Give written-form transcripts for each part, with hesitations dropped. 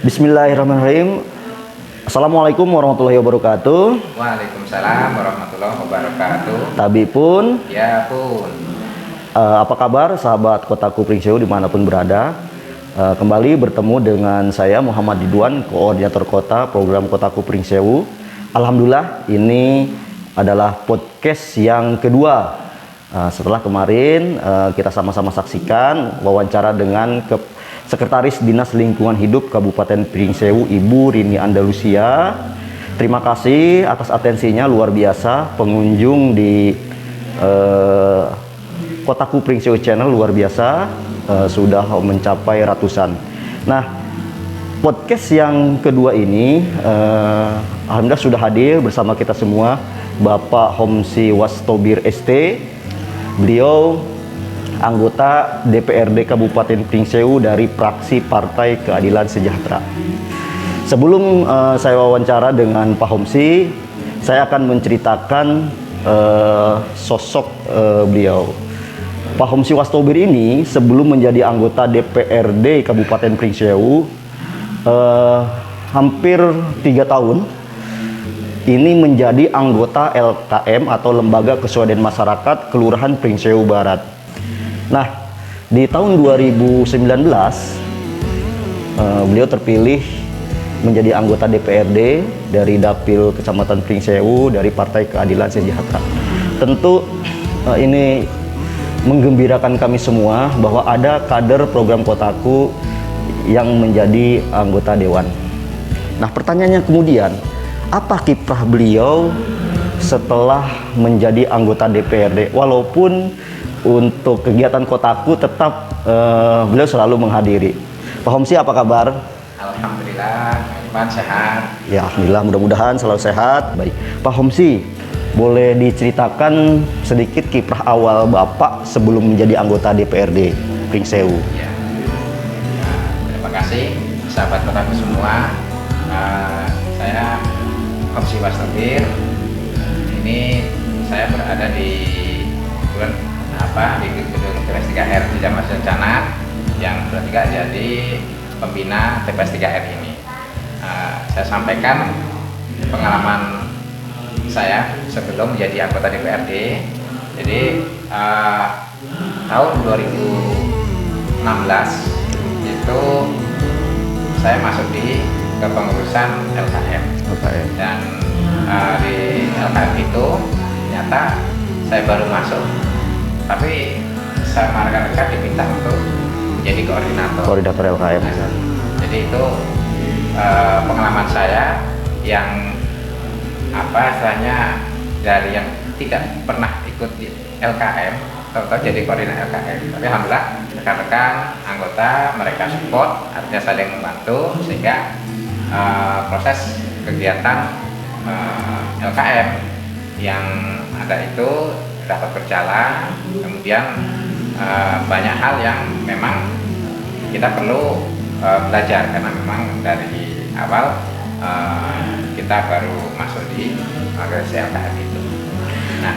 Bismillahirrahmanirrahim. Assalamualaikum warahmatullahi wabarakatuh. Waalaikumsalam warahmatullahi wabarakatuh. Tabi pun. Ya pun. Apa kabar sahabat Kota Kupring Sewu dimanapun berada? Kembali bertemu dengan saya Muhammad Ridwan, koordinator kota program Kota Kupring Sewu. Alhamdulillah ini adalah podcast yang kedua. Setelah kemarin kita sama-sama saksikan wawancara dengan Sekretaris Dinas Lingkungan Hidup Kabupaten Pring Sewu, Ibu Rini Andalusia. Terima kasih atas atensinya, luar biasa. Pengunjung di Kota Kupring Sewu Channel luar biasa, sudah mencapai ratusan. Nah, podcast yang kedua ini alhamdulillah sudah hadir bersama kita semua Bapak Homsi Wastobir ST. Beliau anggota DPRD Kabupaten Pring Sewu dari fraksi Partai Keadilan Sejahtera. Sebelum saya wawancara dengan Pak Homsi, saya akan menceritakan sosok beliau. Pak Homsi Wastobir ini sebelum menjadi anggota DPRD Kabupaten Pring Sewu hampir 3 tahun ini menjadi anggota LKM atau Lembaga Keswadaan Masyarakat Kelurahan Pring Sewu Barat. Nah, di tahun 2019 beliau terpilih menjadi anggota DPRD dari Dapil Kecamatan Pring Sewu dari Partai Keadilan Sejahtera. Tentu ini menggembirakan kami semua bahwa ada kader program Kotaku yang menjadi anggota dewan. Nah, pertanyaannya kemudian, apa kiprah beliau setelah menjadi anggota DPRD? Walaupun untuk kegiatan Kotaku tetap beliau selalu menghadiri. Pak Homsi, apa kabar? Alhamdulillah, Pak sehat. Ya, alhamdulillah, mudah-mudahan selalu sehat. Baik, Pak Homsi, boleh diceritakan sedikit kiprah awal Bapak sebelum menjadi anggota DPRD Pring Sewu? Ya. Terima kasih sahabat Kotaku semua. Saya Homsi Wastobir. Ini saya berada di gedung TPS 3R di Jalan Rencana yang sudah jadi pembina TPS 3R ini. Saya sampaikan pengalaman saya sebelum menjadi anggota DPRD. Jadi tahun 2016 itu saya masuk di kepengurusan LKM. Dan di LKM itu ternyata saya baru masuk, tapi sama rekan-rekan diminta untuk menjadi koordinator LKM. Jadi itu pengalaman saya yang istilahnya dari yang tidak pernah ikut di LKM atau jadi koordinator LKM. Tapi alhamdulillah rekan-rekan anggota mereka support, artinya saling membantu sehingga proses kegiatan LKM yang ada itu dapat berjalan. Kemudian banyak hal yang memang kita perlu belajar karena memang dari awal kita baru masuk di organisasi LKM itu. Nah,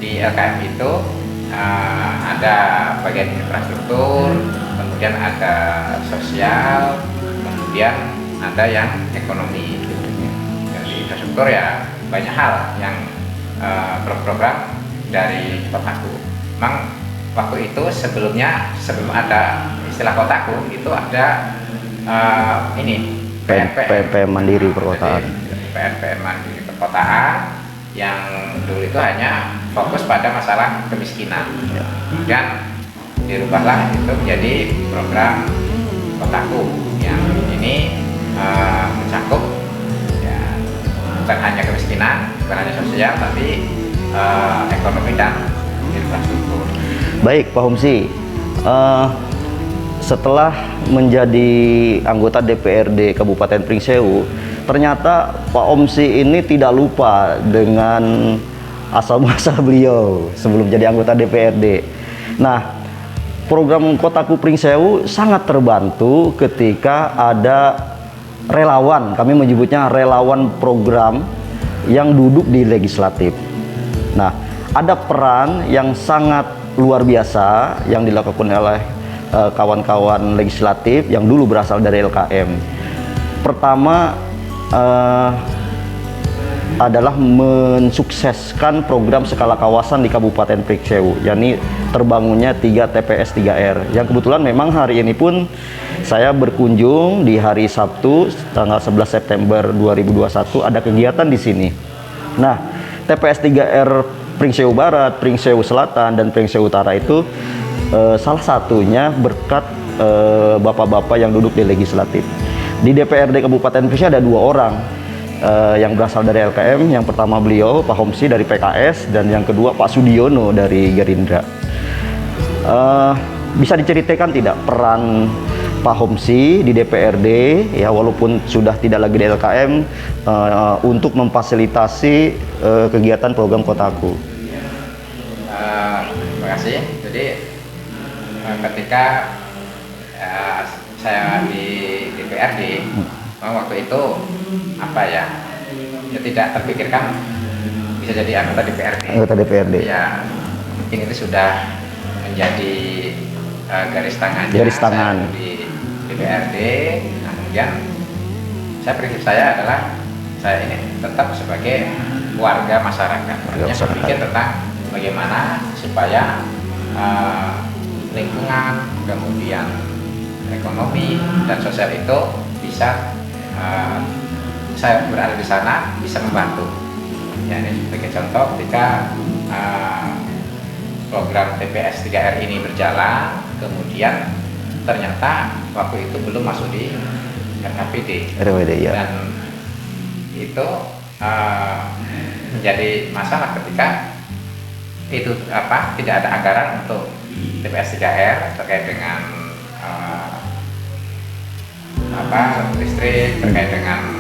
di LKM itu ada bagian infrastruktur, kemudian ada sosial, kemudian ada yang ekonomi. Dari infrastruktur ya banyak hal yang program dari Kotaku. Memang waktu itu sebelum ada istilah Kotaku itu ada PNPM Mandiri Perkotaan. PNPM Mandiri Perkotaan yang dulu itu hanya fokus pada masalah kemiskinan. Kemudian dirubahlah itu menjadi program Kotaku yang ini mencakup ya, bukan hanya kemiskinan, bukan hanya sosial, tapi ekonomi dan infrastruktur. Baik, Pak Homsi, setelah menjadi anggota DPRD Kabupaten Pring Sewu, ternyata Pak Homsi ini tidak lupa dengan asal muasal beliau sebelum jadi anggota DPRD. Nah, program Kotaku Pring Sewu sangat terbantu ketika ada relawan, kami menyebutnya relawan program yang duduk di legislatif. Nah, ada peran yang sangat luar biasa yang dilakukan oleh kawan-kawan legislatif yang dulu berasal dari LKM. pertama adalah mensukseskan program skala kawasan di Kabupaten Pringseu, yakni terbangunnya 3 TPS 3R. Yang kebetulan memang hari ini pun saya berkunjung di hari Sabtu tanggal 11 September 2021 ada kegiatan di sini. Nah, TPS 3R Pringseu Barat, Pringseu Selatan, dan Pringseu Utara itu salah satunya berkat bapak-bapak yang duduk di legislatif. Di DPRD Kabupaten Pringseu ada 2 orang yang berasal dari LKM. Yang pertama beliau Pak Homsi dari PKS, dan yang kedua Pak Sudiono dari Gerindra. Bisa diceritakan tidak peran Pak Homsi di DPRD, ya walaupun sudah tidak lagi di LKM, untuk memfasilitasi kegiatan program Kotaku? Terima kasih. Jadi ketika saya di DPRD, waktu itu apa ya tidak terpikirkan bisa jadi anggota DPRD. Anggota DPRD. Ya, mungkin itu sudah menjadi garis tangan di DPRD. Nah, kemudian prinsip saya adalah saya ini tetap sebagai warga masyarakat. Artinya berpikir tentang bagaimana supaya lingkungan, kemudian ekonomi dan sosial itu bisa saya berada di sana bisa membantu. Ya, ini sebagai contoh ketika program TPS 3R ini berjalan, kemudian ternyata waktu itu belum masuk di RKPD. Ya. Dan itu menjadi masalah ketika itu tidak ada anggaran untuk TPS 3R terkait dengan listrik, terkait dengan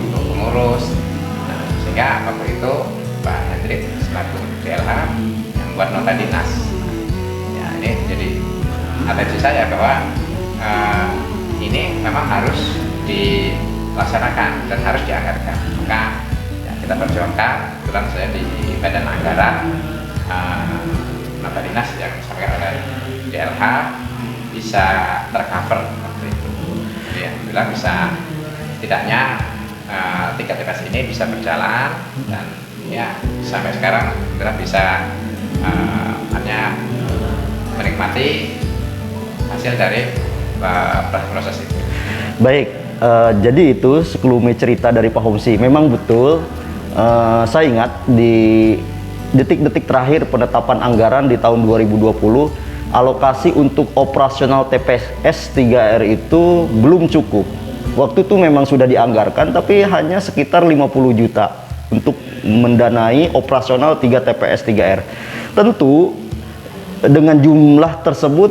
untuk pengurus. Nah, sehingga waktu itu Pak Hendrik selaku DLH yang membuat nota dinas. Ya, ini jadi atensi saya bahwa ini memang harus dilaksanakan dan harus dianggarkan. Maka ya, kita perjuangkan. Kebetulan saya di Badan Anggaran, nota dinas yang disampaikan oleh DLH bisa tercover waktu itu. Ya, bilang bisa tidaknya 3 TPS ini bisa berjalan, dan ya sampai sekarang kita bisa hanya menikmati hasil dari proses itu. Baik, jadi itu sekelumit cerita dari Pak Homsi. Memang betul, saya ingat di detik-detik terakhir penetapan anggaran di tahun 2020, alokasi untuk operasional TPS 3R itu belum cukup. Waktu itu memang sudah dianggarkan, tapi hanya sekitar 50 juta untuk mendanai operasional 3 TPS 3R. Tentu dengan jumlah tersebut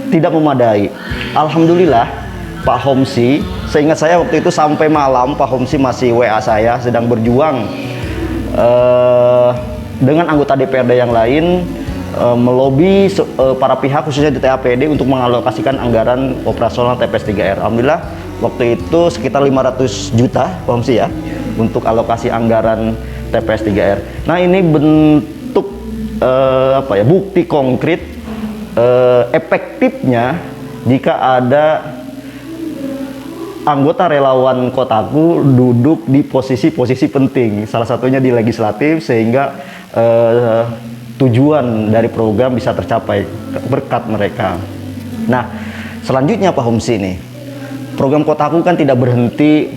tidak memadai. Alhamdulillah Pak Homsi, seingat saya waktu itu sampai malam Pak Homsi masih WA saya sedang berjuang dengan anggota DPRD yang lain, melobi para pihak khususnya di TAPD untuk mengalokasikan anggaran operasional TPS 3R. Alhamdulillah waktu itu sekitar 500 juta Pak Homsi ya, untuk alokasi anggaran TPS 3R. Nah, ini bentuk bukti konkret efektifnya jika ada anggota relawan Kotaku duduk di posisi-posisi penting, salah satunya di legislatif, sehingga tujuan dari program bisa tercapai berkat mereka. Nah, selanjutnya Pak Homsi nih, program Kotaku kan tidak berhenti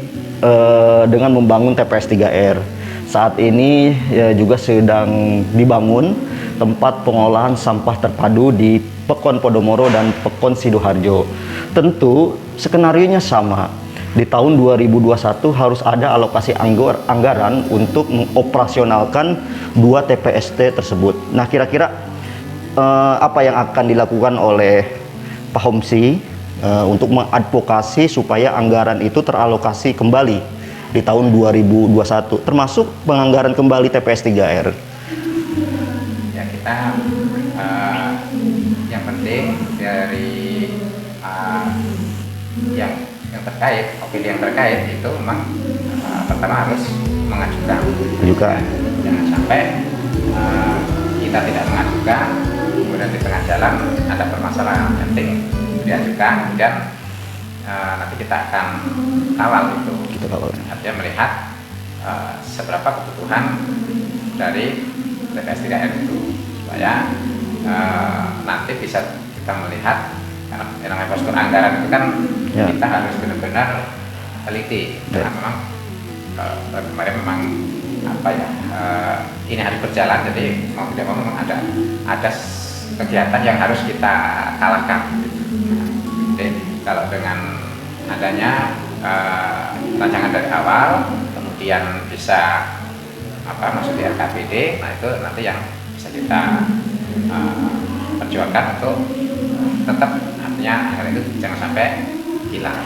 dengan membangun TPS 3R. Saat ini ya, juga sedang dibangun tempat pengolahan sampah terpadu di Pekon Podomoro dan Pekon Sidoarjo. Tentu skenarionya sama. Di tahun 2021 harus ada alokasi anggaran untuk mengoperasionalkan 2 TPST tersebut. Nah, kira-kira apa yang akan dilakukan oleh Pak Homsi untuk mengadvokasi supaya anggaran itu teralokasi kembali di tahun 2021, termasuk penganggaran kembali TPS 3R? Ya, kita yang penting dari yang terkait, opini yang terkait itu memang pertama harus mengajukan. Jangan sampai kita tidak mengajukan, kemudian di tengah jalan ada permasalahan, penting diajukan, kemudian nanti kita akan kawal itu. Kita kawal. Artinya melihat seberapa kebutuhan dari TPS 3R itu, supaya nanti bisa kita melihat, karena yang namanya postur anggaran itu kan Ya. kita harus benar-benar teliti, karena memang kemarin memang ini harus berjalan, jadi mau tidak mau memang ada kegiatan yang harus kita kalahkan. Jadi kalau dengan adanya rancangan dari awal, kemudian bisa masuk di RKPD, nah itu nanti yang bisa kita perjuangkan untuk tetap, artinya hal itu jangan sampai hilang.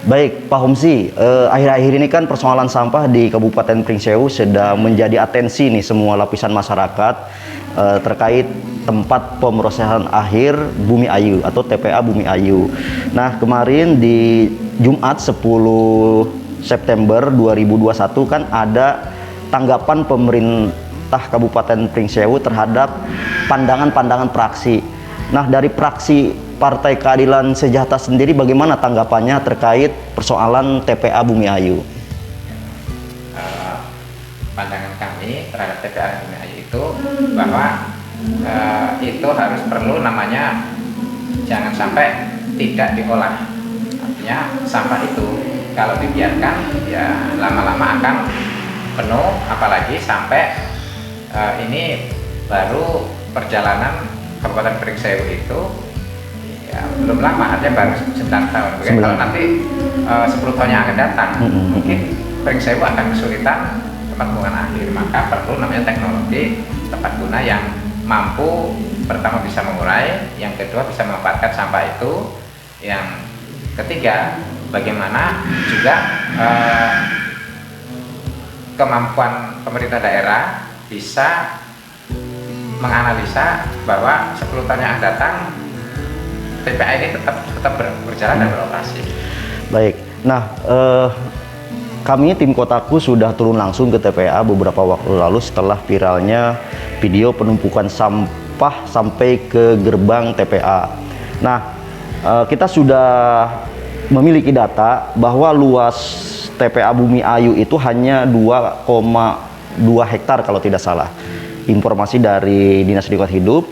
Baik, Pak Homsi, akhir-akhir ini kan persoalan sampah di Kabupaten Pringsewu sedang menjadi atensi nih semua lapisan masyarakat terkait tempat pemrosesan akhir Bumi Ayu atau TPA Bumi Ayu. Nah, kemarin di Jumat 10 September 2021 kan ada tanggapan pemerintah Kabupaten Pringsewu terhadap pandangan-pandangan praksi. Nah, dari praksi Partai Keadilan Sejahtera sendiri bagaimana tanggapannya terkait persoalan TPA Bumi Ayu? Pandangan kami terhadap TPA Bumi Ayu itu bahwa itu harus perlu namanya jangan sampai tidak diolah. Artinya sampah itu kalau dibiarkan ya lama-lama akan penuh, apalagi sampai ini baru perjalanan Kabupaten Pringsewu itu ya belum lama, artinya baru 9 tahun. Kalau nanti 10 tahun yang akan datang, mungkin Pringsewu akan kesulitan tempat pembuangan akhir. Maka perlu namanya teknologi tempat guna yang mampu pertama bisa mengurai, yang kedua bisa memanfaatkan sampah itu, yang ketiga bagaimana juga kemampuan pemerintah daerah bisa menganalisa bahwa 10 tahun yang akan datang TPA ini tetap berjalan dan beroperasi. Baik, nah kami tim Kotaku sudah turun langsung ke TPA beberapa waktu lalu setelah viralnya video penumpukan sampah sampai ke gerbang TPA. Nah, kita sudah memiliki data bahwa luas TPA Bumi Ayu itu hanya 2,2 hektar kalau tidak salah. Informasi dari Dinas Lingkungan Hidup.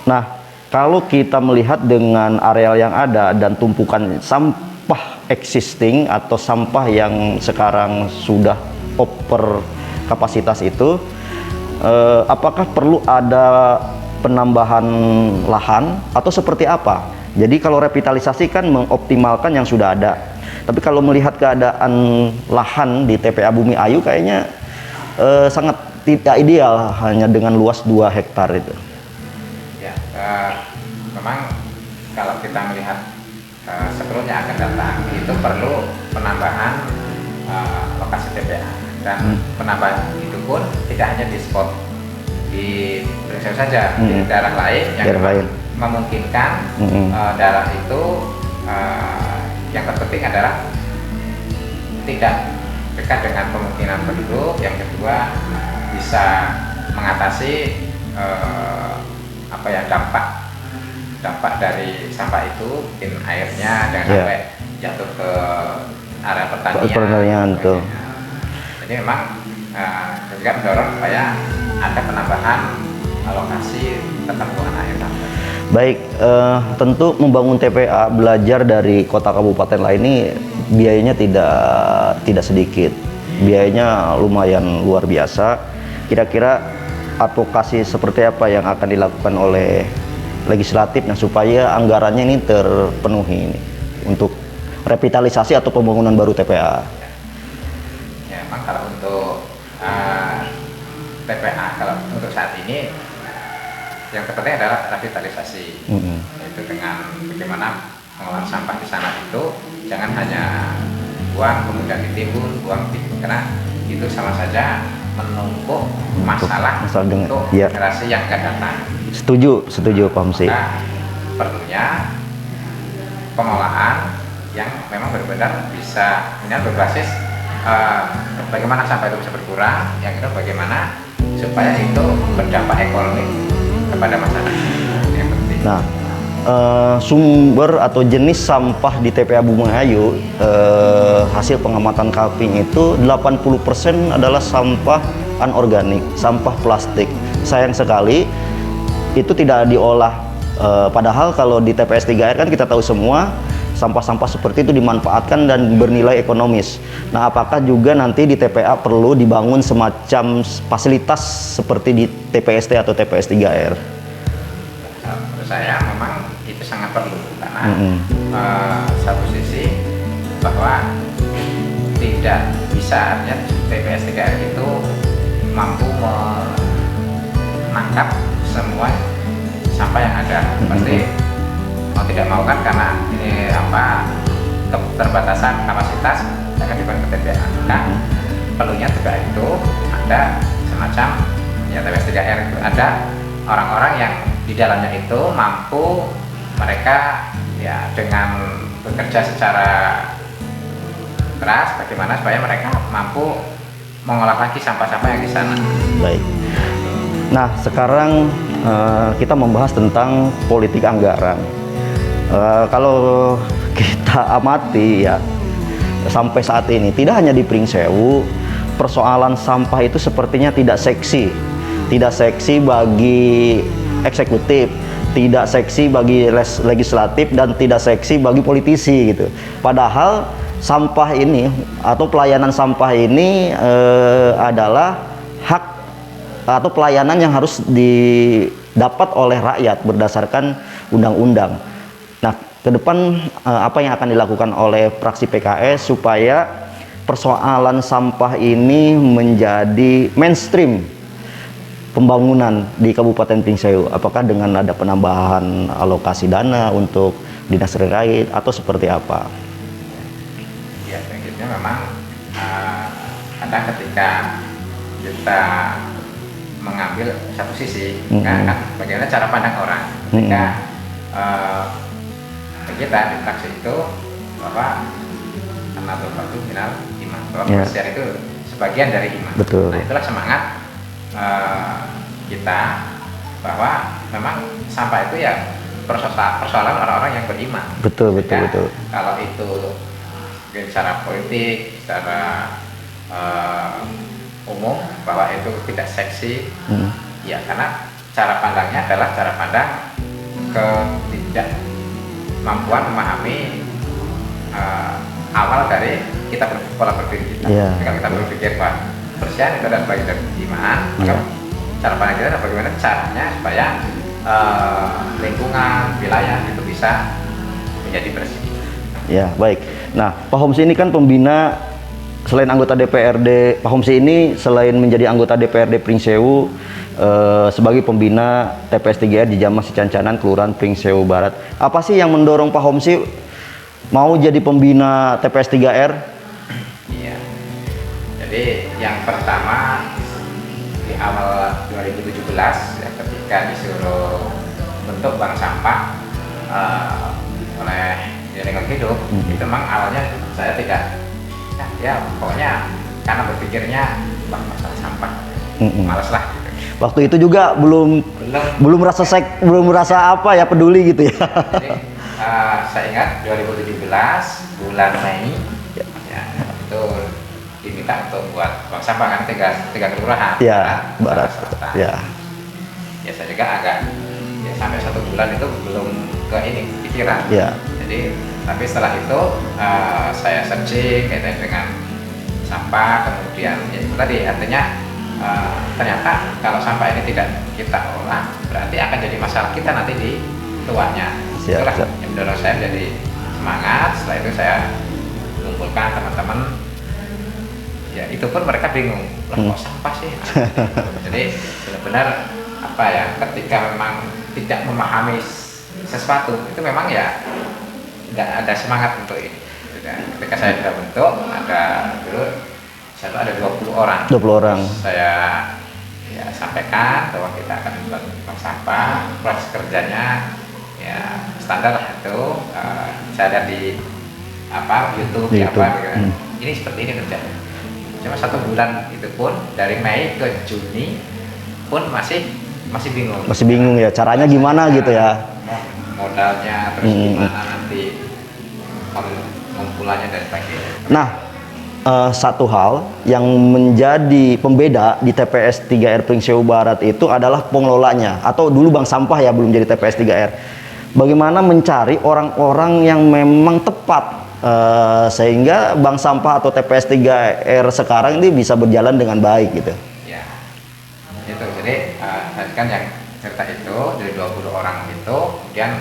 Nah, kalau kita melihat dengan areal yang ada dan tumpukan sampah existing atau sampah yang sekarang sudah over kapasitas itu, apakah perlu ada penambahan lahan atau seperti apa? Jadi kalau revitalisasi kan mengoptimalkan yang sudah ada. Tapi kalau melihat keadaan lahan di TPA Bumi Ayu kayaknya sangat tidak ideal hanya dengan luas 2 hektar itu. Ya, memang kalau kita melihat sebelumnya akan datang itu perlu penambahan lokasi TPA, dan penambahan itu pun tidak hanya di spot di Pringsewu saja, di daerah lain yang memungkinkan. Daerah itu yang terpenting adalah tidak dekat dengan kemungkinan penduduk, yang kedua bisa mengatasi dampak dari sampah itu, mungkin airnya jangan sampai jatuh ke area pertanian. Jadi memang juga mendorong supaya ada penambahan lokasi tempat pembuangan air tambang. Baik, tentu membangun TPA belajar dari kota kabupaten lain ini biayanya tidak sedikit, biayanya lumayan luar biasa. Kira-kira advokasi seperti apa yang akan dilakukan oleh legislatif supaya anggarannya ini terpenuhi ini untuk revitalisasi atau pembangunan baru TPA? Ya, memang kalau untuk TPA kalau untuk saat ini yang terpenting adalah revitalisasi, yaitu dengan bagaimana pengolahan sampah di sana itu jangan hanya buang kemudian ditimbun, karena itu sama saja menumpuk masalah untuk generasi yang akan datang. Setuju Pak Homsi. Nah, perlunya pengolahan yang memang benar-benar bisa berbasis bagaimana sampah itu bisa berkurang, yang kedua bagaimana supaya itu berdampak ekonomi kepada masyarakat. Yang penting. Nah, sumber atau jenis sampah di TPA Bumahayu, hasil pengamatan Kaping itu 80% adalah sampah anorganik, sampah plastik. Sayang sekali itu tidak diolah, padahal kalau di TPS 3R kan kita tahu semua sampah-sampah seperti itu dimanfaatkan dan bernilai ekonomis. Nah, apakah juga nanti di TPA perlu dibangun semacam fasilitas seperti di TPST atau TPS 3R? Menurut saya memang itu sangat perlu karena satu sisi bahwa tidak bisa artinya TPS 3R itu mampu menangkap semua sampah yang ada. Pasti mau tidak mau kan karena ini keterbatasan kapasitas akan dibangun ke TPA. Nah, perlunya juga itu ada semacam ya TPS 3R itu ada orang-orang yang di dalamnya itu mampu mereka ya dengan bekerja secara keras bagaimana supaya mereka mampu mengolah lagi sampah-sampah yang di sana. Baik. Nah, sekarang kita membahas tentang politik anggaran. Kalau kita amati ya sampai saat ini tidak hanya di Pringsewu, persoalan sampah itu sepertinya tidak seksi bagi eksekutif, tidak seksi bagi legislatif, dan tidak seksi bagi politisi gitu. Padahal sampah ini atau pelayanan sampah ini adalah hak atau pelayanan yang harus didapat oleh rakyat berdasarkan undang-undang. Nah, ke depan apa yang akan dilakukan oleh fraksi PKS supaya persoalan sampah ini menjadi mainstream pembangunan di Kabupaten Pringsewu? Apakah dengan ada penambahan alokasi dana untuk dinas terkait atau seperti apa? Ya, prinsipnya memang kadang ketika kita mengambil satu sisi, kan bagaimana cara pandang orang ketika kita di fraksi itu bahwa karena berbatu final iman, bahwa kebersihan itu sebagian dari iman. Betul. Nah, itulah semangat kita bahwa memang sampah itu ya persoalan orang-orang yang beriman. Betul. Kalau itu secara politik, secara umum bahwa itu tidak seksi, ya karena cara pandangnya adalah cara pandang ketidakmampuan memahami awal dari kita pola berpikir kita. Kalau kita berpikir bahwa kebersihan itu adalah bagian dari iman, maka cara pandang kita adalah bagaimana caranya supaya lingkungan, wilayah itu bisa menjadi bersih. Ya, baik. Nah, Pak Homsi ini kan pembina, selain anggota DPRD, Pak Homsi ini selain menjadi anggota DPRD Pringsewu, sebagai pembina TPS 3R di Jamas Cicancanan, Kelurahan Pringsewu Barat. Apa sih yang mendorong Pak Homsi mau jadi pembina TPS 3R? Iya. Jadi yang pertama di awal 2017 ya, ketika disuruh bentuk bank sampah oleh Lingkungan Hidup, itu memang awalnya saya tidak, ya pokoknya karena berpikirnya masalah sampah, malas lah. Gitu. Waktu itu juga belum merasa apa ya, peduli gitu ya. Jadi saya ingat 2017 bulan Mei ya, itu diminta untuk buat bank sampah kan tiga kelurahan ya, Barat. Ya. Ya saya juga agak ya sampai 1 bulan itu belum ke ini pikiran. Ya. Jadi tapi setelah itu saya searching kaitan dengan sampah, kemudian ya itu tadi artinya ternyata kalau sampah ini tidak kita olah berarti akan jadi masalah kita nanti di tuanya. Itulah yang mendorong saya menjadi semangat. Setelah itu saya mengumpulkan teman-teman, ya itu pun mereka bingung, loh kok sampah sih? Jadi benar-benar apa ya, ketika memang tidak memahami sesuatu itu memang ya nggak ada semangat untuk ini. Ketika saya sudah bentuk, dulu ada 20 orang. 20 orang. Saya ya sampaikan bahwa kita akan membuat bank sampah, proses kerjanya ya standar lah itu. Saya lihat di YouTube. Gitu. Ini seperti ini kerjanya. Cuma 1 bulan itu pun dari Mei ke Juni pun masih bingung. Masih bingung ya, caranya gimana gitu ya? modalnya, terus gimana nanti pengumpulannya dan sebagainya. Nah, satu hal yang menjadi pembeda di TPS 3R Pringsewu Barat itu adalah pengelolanya, atau dulu bank sampah ya, belum jadi TPS 3R. Bagaimana mencari orang-orang yang memang tepat sehingga bank sampah atau TPS 3R sekarang ini bisa berjalan dengan baik gitu. Ya, itu jadi tadi kan yang cerita itu dari 20 orang itu, kemudian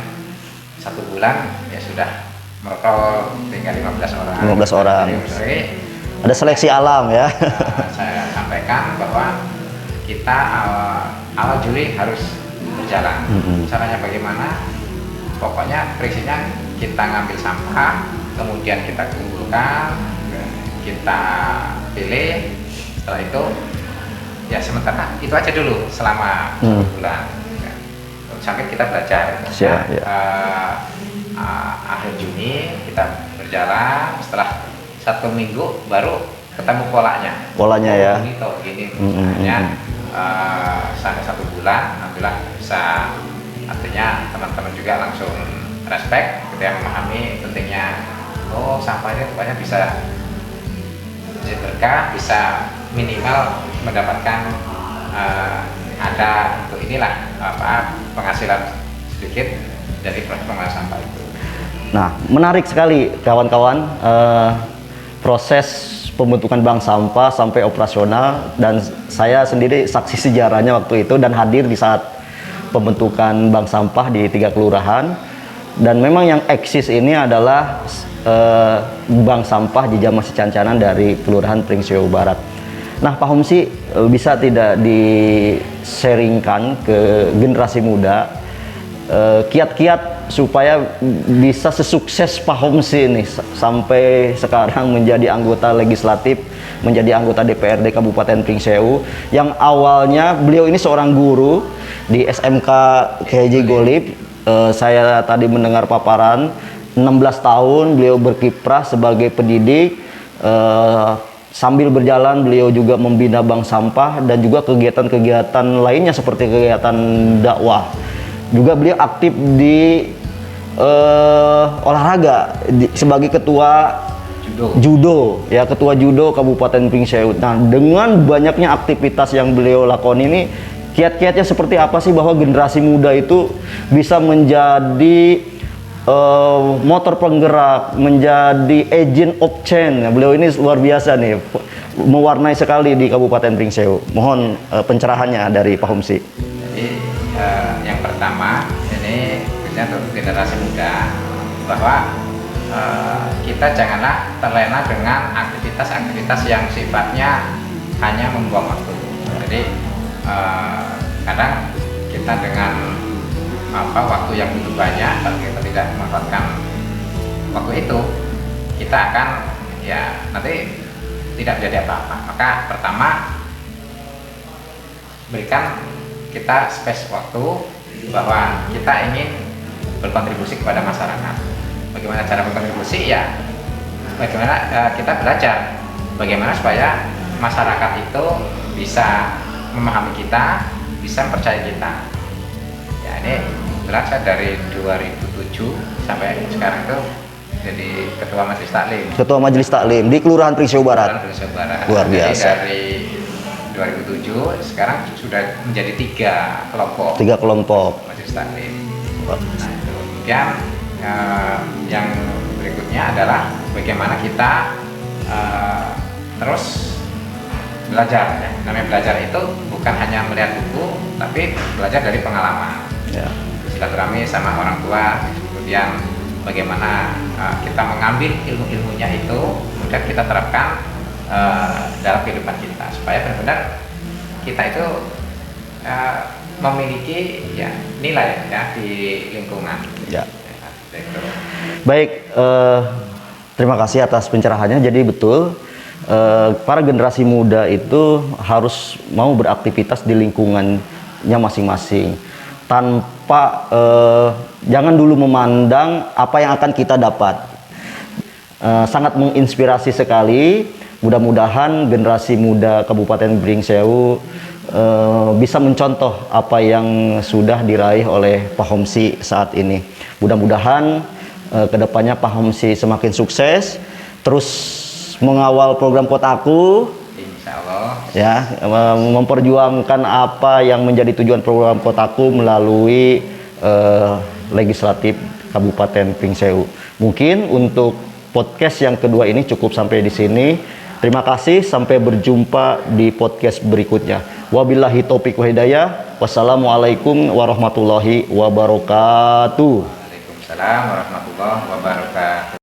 1 bulan ya sudah merokok tinggal 15 orang. 15 orang. Jadi, ada seleksi alam ya. saya sampaikan bahwa kita awal Juli harus berjalan. Caranya bagaimana? Pokoknya prinsipnya kita ngambil sampah, kemudian kita kumpulkan, kita pilih. Setelah itu ya sementara itu aja dulu selama 1 bulan. Sampai kita belajar. Ya. Akhir Juni kita berjalan, setelah 1 minggu baru ketemu polanya ya. Gini sampai 1 bulan alhamdulillah bisa, artinya teman-teman juga langsung respect, ketika memahami pentingnya sampah ini rupanya bisa berkah, bisa minimal mendapatkan ada untuk inilah penghasilan sedikit dari proses pengolahan sampah itu. Nah, menarik sekali kawan-kawan, proses pembentukan bank sampah sampai operasional, dan saya sendiri saksi sejarahnya waktu itu dan hadir di saat pembentukan bank sampah di 3 kelurahan. Dan memang yang eksis ini adalah bank sampah di Jamasi Cancanan dari Kelurahan Pringsewu Barat. Nah, Pak Homsi, bisa tidak di-sharingkan ke generasi muda kiat-kiat supaya bisa sesukses Pak Homsi ini sampai sekarang menjadi anggota legislatif, menjadi anggota DPRD Kabupaten Pringsewu, yang awalnya beliau ini seorang guru di SMK KJ Golib. Saya tadi mendengar paparan 16 tahun beliau berkiprah sebagai pendidik. Sambil berjalan beliau juga membina bank sampah dan juga kegiatan-kegiatan lainnya seperti kegiatan dakwah. Juga beliau aktif di olahraga sebagai ketua judo ya, ketua judo Kabupaten Pringsewu. Nah, dengan banyaknya aktivitas yang beliau lakoni ini, kiat-kiatnya seperti apa sih bahwa generasi muda itu bisa menjadi motor penggerak, menjadi agent of change? Nah, beliau ini luar biasa nih, mewarnai sekali di Kabupaten Pringsewu. Mohon pencerahannya dari Pak Homsi. Jadi yang pertama ini untuk generasi muda, bahwa kita janganlah terlena dengan aktivitas-aktivitas yang sifatnya hanya membuang waktu. Jadi kadang kita dengan waktu yang begitu banyak, kalau kita tidak memanfaatkan waktu itu, kita akan ya nanti tidak menjadi apa-apa. Maka pertama, berikan kita space waktu, bahwa kita ingin berkontribusi kepada masyarakat. Bagaimana cara berkontribusi? Ya bagaimana kita belajar bagaimana supaya masyarakat itu bisa memahami kita, bisa percaya kita. Ya, ini belajar dari 2007 sampai sekarang itu jadi ketua majelis taklim. Ketua majelis taklim di Kelurahan Pringsewu Barat. Luar biasa. Jadi dari 2007 sekarang sudah menjadi 3 kelompok. 3 kelompok majelis taklim. Nah, itu. Kemudian yang berikutnya adalah bagaimana kita terus belajar. Ya. Namanya belajar itu bukan hanya melihat buku, tapi belajar dari pengalaman. Ya. Silaturahmi sama orang tua, kemudian bagaimana kita mengambil ilmu-ilmunya itu, kemudian kita terapkan dalam kehidupan kita, supaya benar-benar kita itu memiliki ya nilai ya di lingkungan. Ya. Itu. Baik, terima kasih atas pencerahannya. Jadi betul, para generasi muda itu harus mau beraktivitas di lingkungannya masing-masing, tanpa jangan dulu memandang apa yang akan kita dapat. Sangat menginspirasi sekali. Mudah-mudahan generasi muda Kabupaten Pringsewu bisa mencontoh apa yang sudah diraih oleh Pak Homsi saat ini. Mudah-mudahan kedepannya Pak Homsi semakin sukses, terus mengawal program Kotaku, Insya Allah. ya, memperjuangkan apa yang menjadi tujuan program Kotaku melalui legislatif Kabupaten Pringsewu. Mungkin untuk podcast yang kedua ini cukup sampai di sini. Terima kasih, sampai berjumpa di podcast berikutnya. Wabillahi taufiq wa hidayah. Wassalamualaikum warahmatullahi wabarakatuh. Waalaikumsalam warahmatullahi wabarakatuh.